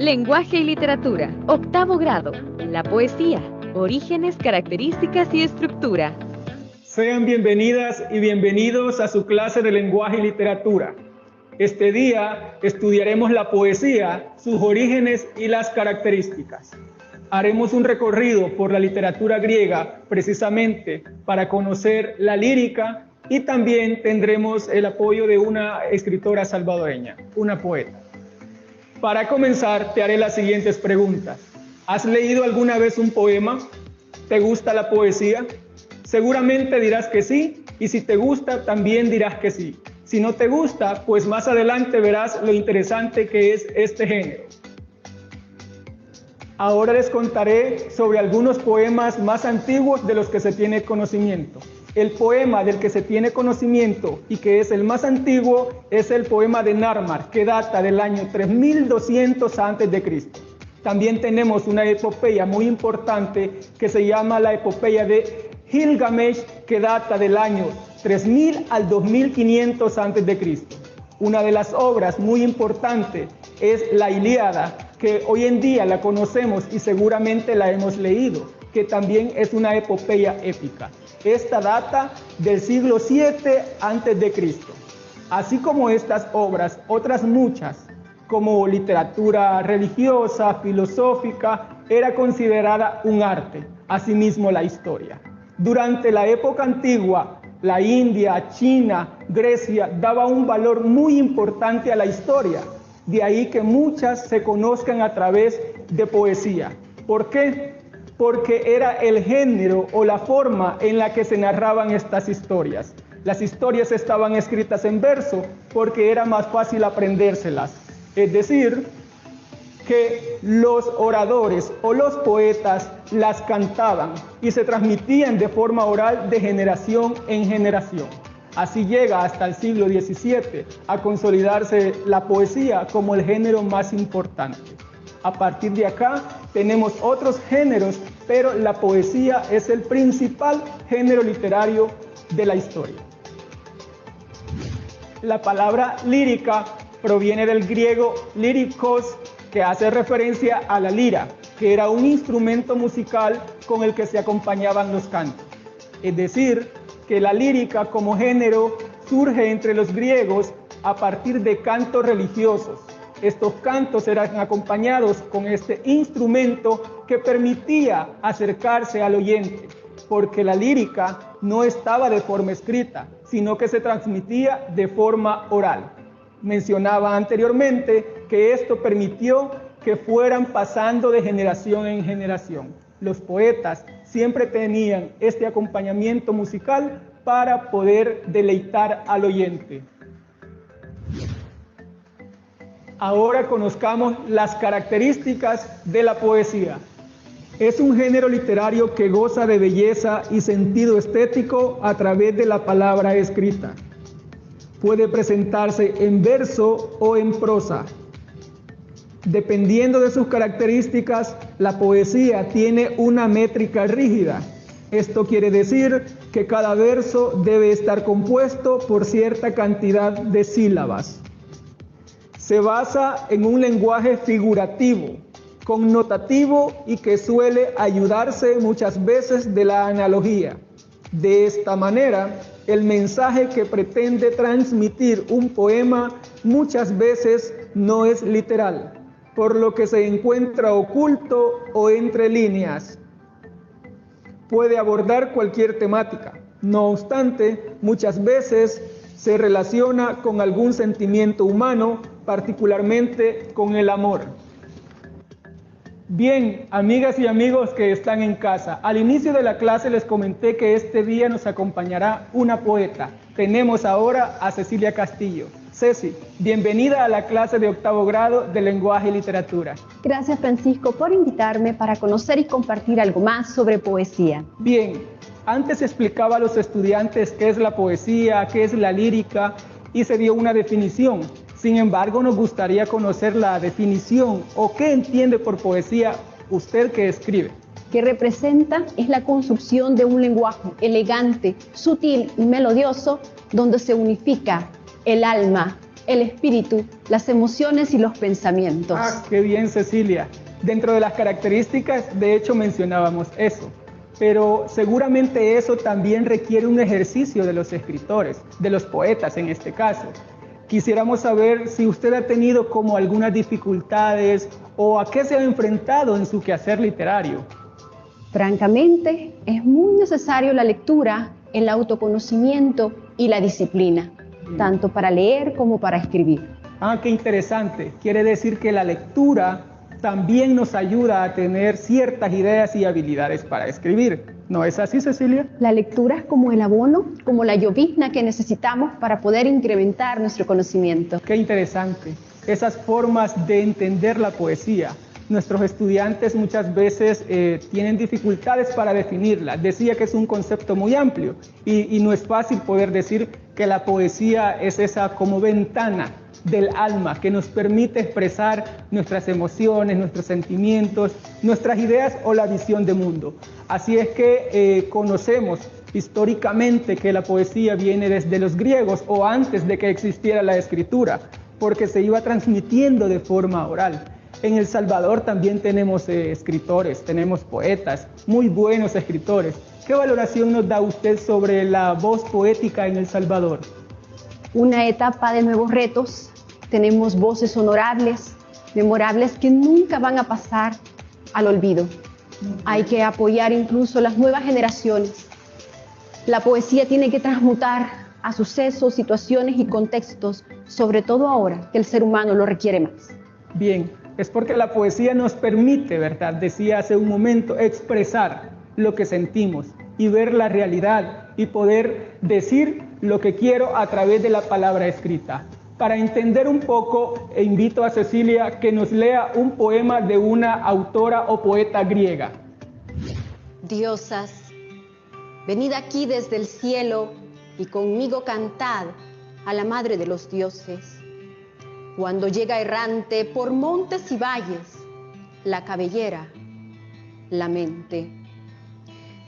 Lenguaje y literatura, octavo grado. La poesía, orígenes, características y estructura. Sean bienvenidas y bienvenidos a su clase de lenguaje y literatura. Este día estudiaremos la poesía, sus orígenes y las características. Haremos un recorrido por la literatura griega precisamente para conocer la lírica y también tendremos el apoyo de una escritora salvadoreña, una poeta. Para comenzar, te haré las siguientes preguntas. ¿Has leído alguna vez un poema? ¿Te gusta la poesía? Seguramente dirás que sí, y si te gusta, también dirás que sí. Si no te gusta, pues más adelante verás lo interesante que es este género. Ahora les contaré sobre algunos poemas más antiguos de los que se tiene conocimiento. El poema del que se tiene conocimiento y que es el más antiguo es el poema de Narmar, que data del año 3200 a.C. También tenemos una epopeya muy importante que se llama la epopeya de Gilgamesh, que data del año 3000 al 2500 a.C. Una de las obras muy importantes es la Ilíada, que hoy en día la conocemos y seguramente la hemos leído, que también es una epopeya épica. Esta data del siglo 7 a.C. Así como estas obras, otras muchas, como literatura religiosa, filosófica, era considerada un arte, asimismo la historia. Durante la época antigua, la India, China, Grecia daba un valor muy importante a la historia. De ahí que muchas se conozcan a través de poesía. ¿Por qué? Porque era el género o la forma en la que se narraban estas historias. Las historias estaban escritas en verso porque era más fácil aprendérselas. Es decir, que los oradores o los poetas las cantaban y se transmitían de forma oral de generación en generación. Así llega hasta el siglo XVII a consolidarse la poesía como el género más importante. A partir de acá tenemos otros géneros, pero la poesía es el principal género literario de la historia. La palabra lírica proviene del griego líricos, que hace referencia a la lira, que era un instrumento musical con el que se acompañaban los cantos. Es decir, que la lírica como género surge entre los griegos a partir de cantos religiosos. Estos cantos eran acompañados con este instrumento que permitía acercarse al oyente, porque la lírica no estaba de forma escrita, sino que se transmitía de forma oral. Mencionaba anteriormente que esto permitió que fueran pasando de generación en generación. Los poetas siempre tenían este acompañamiento musical para poder deleitar al oyente. Ahora conozcamos las características de la poesía. Es un género literario que goza de belleza y sentido estético a través de la palabra escrita. Puede presentarse en verso o en prosa. Dependiendo de sus características, la poesía tiene una métrica rígida. Esto quiere decir que cada verso debe estar compuesto por cierta cantidad de sílabas. Se basa en un lenguaje figurativo, connotativo y que suele ayudarse muchas veces de la analogía. De esta manera, el mensaje que pretende transmitir un poema muchas veces no es literal, por lo que se encuentra oculto o entre líneas. Puede abordar cualquier temática. No obstante, muchas veces se relaciona con algún sentimiento humano, particularmente con el amor. Bien, amigas y amigos que están en casa, al inicio de la clase les comenté que este día nos acompañará una poeta. Tenemos ahora a Cecilia Castillo. Ceci, bienvenida a la clase de octavo grado de lenguaje y literatura. Gracias, Francisco, por invitarme para conocer y compartir algo más sobre poesía. Bien, antes explicaba a los estudiantes qué es la poesía, qué es la lírica y se dio una definición. Sin embargo, nos gustaría conocer la definición o qué entiende por poesía usted que escribe. Que representa es la construcción de un lenguaje elegante, sutil y melodioso, donde se unifica el alma el espíritu, las emociones y los pensamientos. Ah, qué bien, Cecilia. Dentro de las características, de hecho, mencionábamos eso. Pero seguramente eso también requiere un ejercicio de los escritores, de los poetas en este caso. Quisiéramos saber si usted ha tenido como algunas dificultades o a qué se ha enfrentado en su quehacer literario. Francamente, es muy necesario la lectura, el autoconocimiento y la disciplina, tanto para leer como para escribir. Ah, qué interesante. Quiere decir que la lectura también nos ayuda a tener ciertas ideas y habilidades para escribir. ¿No es así, Cecilia? La lectura es como el abono, como la llovizna que necesitamos para poder incrementar nuestro conocimiento. Qué interesante. Esas formas de entender la poesía. Nuestros estudiantes muchas veces tienen dificultades para definirla. Decía que es un concepto muy amplio y no es fácil poder decir que la poesía es esa como ventana del alma que nos permite expresar nuestras emociones, nuestros sentimientos, nuestras ideas o la visión de mundo. Así es que conocemos históricamente que la poesía viene desde los griegos o antes de que existiera la escritura, porque se iba transmitiendo de forma oral. En El Salvador también tenemos escritores, tenemos poetas, muy buenos escritores. ¿Qué valoración nos da usted sobre la voz poética en El Salvador? Una etapa de nuevos retos, tenemos voces honorables, memorables que nunca van a pasar al olvido. Hay que apoyar incluso las nuevas generaciones. La poesía tiene que transmutar a sucesos, situaciones y contextos, sobre todo ahora que el ser humano lo requiere más. Bien, es porque la poesía nos permite, ¿verdad? Decía hace un momento, expresar lo que sentimos y ver la realidad y poder decir lo que quiero a través de la palabra escrita. Para entender un poco, invito a Cecilia que nos lea un poema de una autora o poeta griega. Diosas, venid aquí desde el cielo y conmigo cantad a la madre de los dioses. Cuando llega errante por montes y valles, la cabellera, la mente.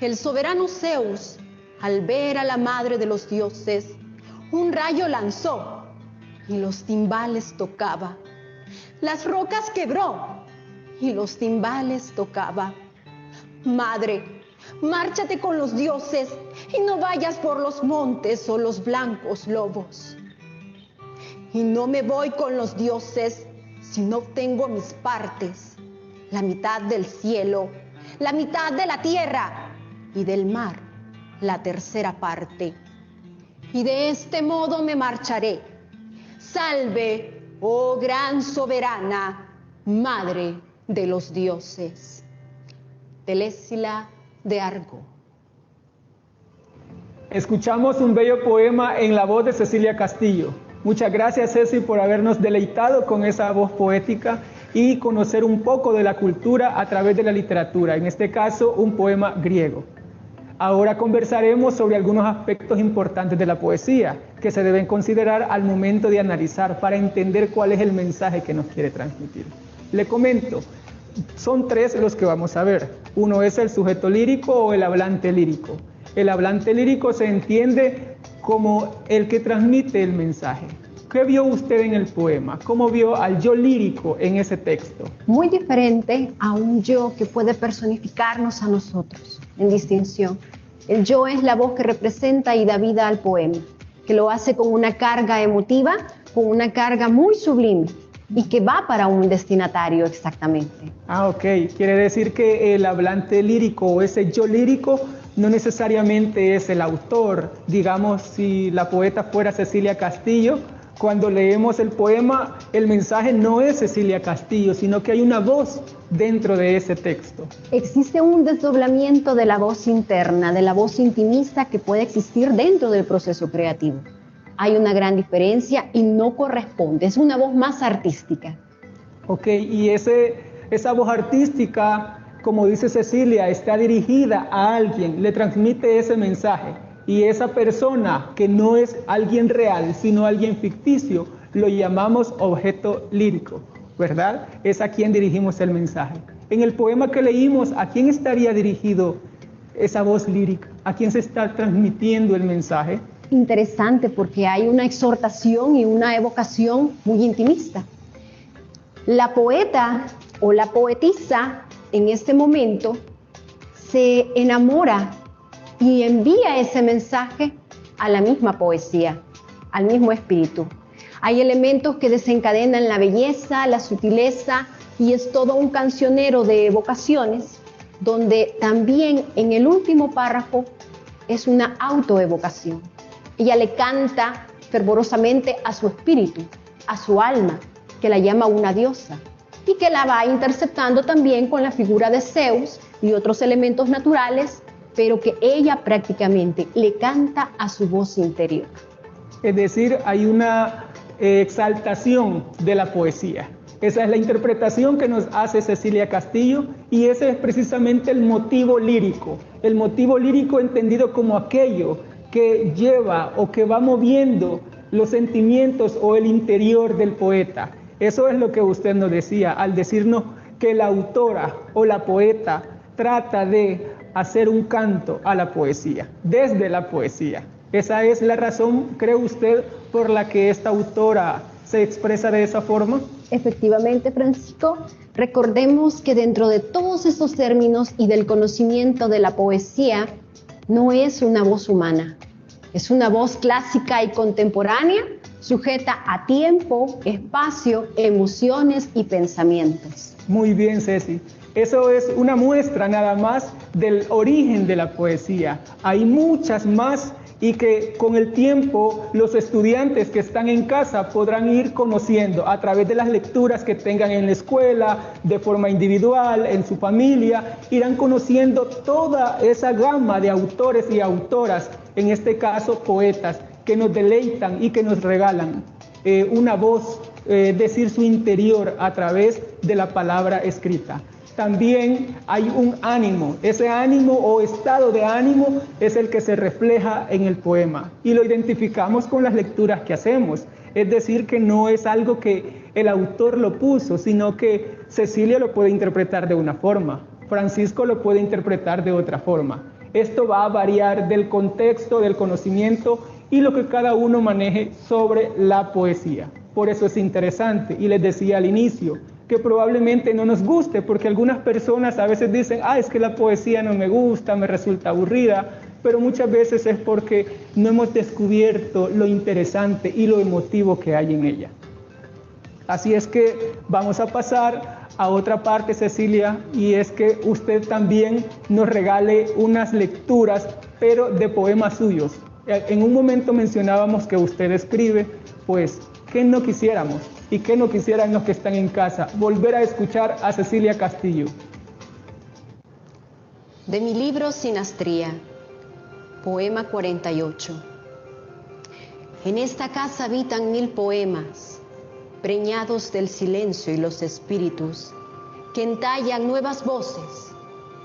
El soberano Zeus, al ver a la madre de los dioses, un rayo lanzó y los timbales tocaba. Las rocas quebró y los timbales tocaba. Madre, márchate con los dioses y no vayas por los montes o los blancos lobos. Y no me voy con los dioses si no obtengo mis partes, la mitad del cielo, la mitad de la tierra y del mar, la tercera parte. Y de este modo me marcharé. Salve, oh gran soberana, madre de los dioses. Telésila de Argo. Escuchamos un bello poema en la voz de Cecilia Castillo. Muchas gracias, Ceci, por habernos deleitado con esa voz poética y conocer un poco de la cultura a través de la literatura, en este caso un poema griego. Ahora conversaremos sobre algunos aspectos importantes de la poesía que se deben considerar al momento de analizar para entender cuál es el mensaje que nos quiere transmitir. Le comento, son tres los que vamos a ver. Uno es el sujeto lírico o el hablante lírico. El hablante lírico se entiende como el que transmite el mensaje. ¿Qué vio usted en el poema? ¿Cómo vio al yo lírico en ese texto? Muy diferente a un yo que puede personificarnos a nosotros, en distinción. El yo es la voz que representa y da vida al poema, que lo hace con una carga emotiva, con una carga muy sublime y que va para un destinatario exactamente. Ah, ok. Quiere decir que el hablante lírico o ese yo lírico no necesariamente es el autor. Digamos, si la poeta fuera Cecilia Castillo, cuando leemos el poema, el mensaje no es Cecilia Castillo, sino que hay una voz dentro de ese texto. Existe un desdoblamiento de la voz interna, de la voz intimista que puede existir dentro del proceso creativo. Hay una gran diferencia y no corresponde, es una voz más artística. Ok, y esa voz artística, como dice Cecilia, está dirigida a alguien, le transmite ese mensaje. Y esa persona, que no es alguien real, sino alguien ficticio, lo llamamos objeto lírico, ¿verdad? Es a quien dirigimos el mensaje. En el poema que leímos, ¿a quién estaría dirigido esa voz lírica? ¿A quién se está transmitiendo el mensaje? interesante porque hay una exhortación y una evocación muy intimista. La poeta o la poetisa en este momento se enamora y envía ese mensaje a la misma poesía, al mismo espíritu. Hay elementos que desencadenan la belleza, la sutileza, y es todo un cancionero de evocaciones, donde también en el último párrafo es una autoevocación. Ella le canta fervorosamente a su espíritu, a su alma, que la llama una diosa, y que la va interceptando también con la figura de Zeus y otros elementos naturales, pero que ella prácticamente le canta a su voz interior. Es decir, hay una exaltación de la poesía. Esa es la interpretación que nos hace Cecilia Castillo, y ese es precisamente el motivo lírico. El motivo lírico entendido como aquello que lleva o que va moviendo los sentimientos o el interior del poeta. Eso es lo que usted nos decía al decirnos que la autora o la poeta trata de hacer un canto a la poesía, desde la poesía. Esa es la razón, ¿cree usted, por la que esta autora se expresa de esa forma? Efectivamente, Francisco, recordemos que dentro de todos estos términos y del conocimiento de la poesía, no es una voz humana, es una voz clásica y contemporánea, sujeta a tiempo, espacio, emociones y pensamientos. Muy bien, Ceci. Eso es una muestra nada más del origen de la poesía. Hay muchas más, y que con el tiempo los estudiantes que están en casa podrán ir conociendo a través de las lecturas que tengan en la escuela, de forma individual, en su familia, irán conociendo toda esa gama de autores y autoras, en este caso poetas, que nos deleitan y que nos regalan una voz, decir su interior a través de la palabra escrita. También hay un ánimo, ese ánimo o estado de ánimo es el que se refleja en el poema, y lo identificamos con las lecturas que hacemos. Es decir, que no es algo que el autor lo puso, sino que Cecilia lo puede interpretar de una forma, Francisco lo puede interpretar de otra forma. Esto va a variar del contexto, del conocimiento y lo que cada uno maneje sobre la poesía. Por eso es interesante, y les decía al inicio, que probablemente no nos guste, porque algunas personas a veces dicen, es que la poesía no me gusta, me resulta aburrida, pero muchas veces es porque no hemos descubierto lo interesante y lo emotivo que hay en ella. Así es que vamos a pasar a otra parte, Cecilia, y es que usted también nos regale unas lecturas, pero de poemas suyos. En un momento mencionábamos que usted escribe, pues, ¿qué no quisiéramos? ¿Y qué no quisieran los que están en casa? Volver a escuchar a Cecilia Castillo. De mi libro Sinastría, poema 48. En esta casa habitan 1000 poemas, preñados del silencio y los espíritus, que entallan nuevas voces,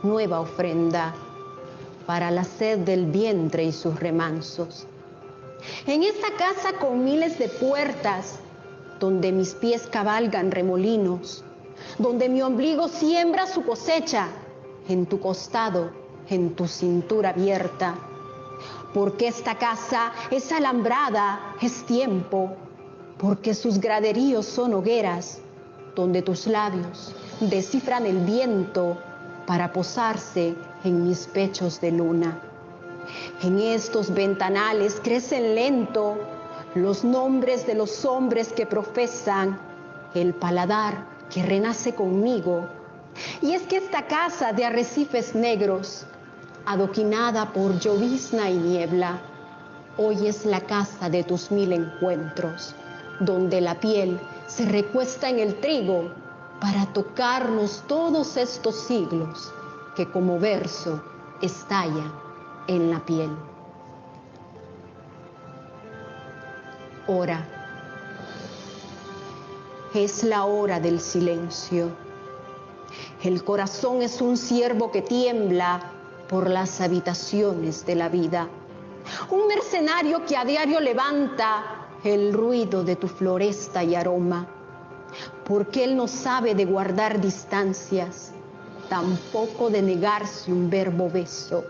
nueva ofrenda, para la sed del vientre y sus remansos. En esta casa con miles de puertas, donde mis pies cabalgan remolinos, donde mi ombligo siembra su cosecha, en tu costado, en tu cintura abierta. Porque esta casa es alambrada, es tiempo, porque sus graderíos son hogueras, donde tus labios descifran el viento para posarse en mis pechos de luna. En estos ventanales crecen lento los nombres de los hombres que profesan el paladar que renace conmigo. Y es que esta casa de arrecifes negros, adoquinada por llovizna y niebla, hoy es la casa de tus 1000 encuentros, donde la piel se recuesta en el trigo para tocarnos todos estos siglos que como verso estallan en la piel. Hora. Es la hora del silencio. El corazón es un ciervo que tiembla por las habitaciones de la vida. Un mercenario que a diario levanta el ruido de tu floresta y aroma. Porque él no sabe de guardar distancias, tampoco de negarse un verbo beso.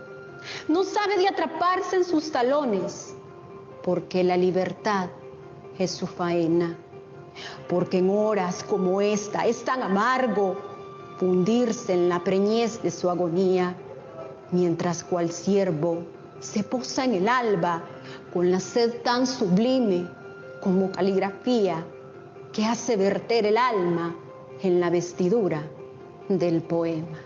No sabe de atraparse en sus talones, porque la libertad es su faena. Porque en horas como esta es tan amargo fundirse en la preñez de su agonía, mientras cual ciervo se posa en el alba con la sed tan sublime como caligrafía que hace verter el alma en la vestidura del poema.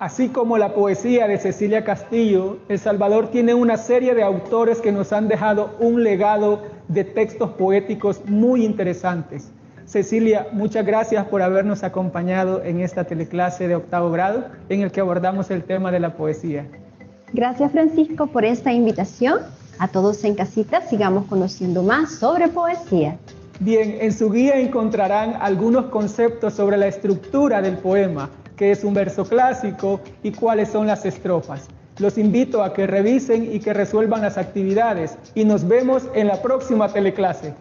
Así como la poesía de Cecilia Castillo, El Salvador tiene una serie de autores que nos han dejado un legado de textos poéticos muy interesantes. Cecilia, muchas gracias por habernos acompañado en esta teleclase de 8º grado en el que abordamos el tema de la poesía. Gracias, Francisco, por esta invitación. A todos en casita, sigamos conociendo más sobre poesía. Bien, en su guía encontrarán algunos conceptos sobre la estructura del poema, qué es un verso clásico y cuáles son las estrofas. Los invito a que revisen y que resuelvan las actividades y nos vemos en la próxima teleclase.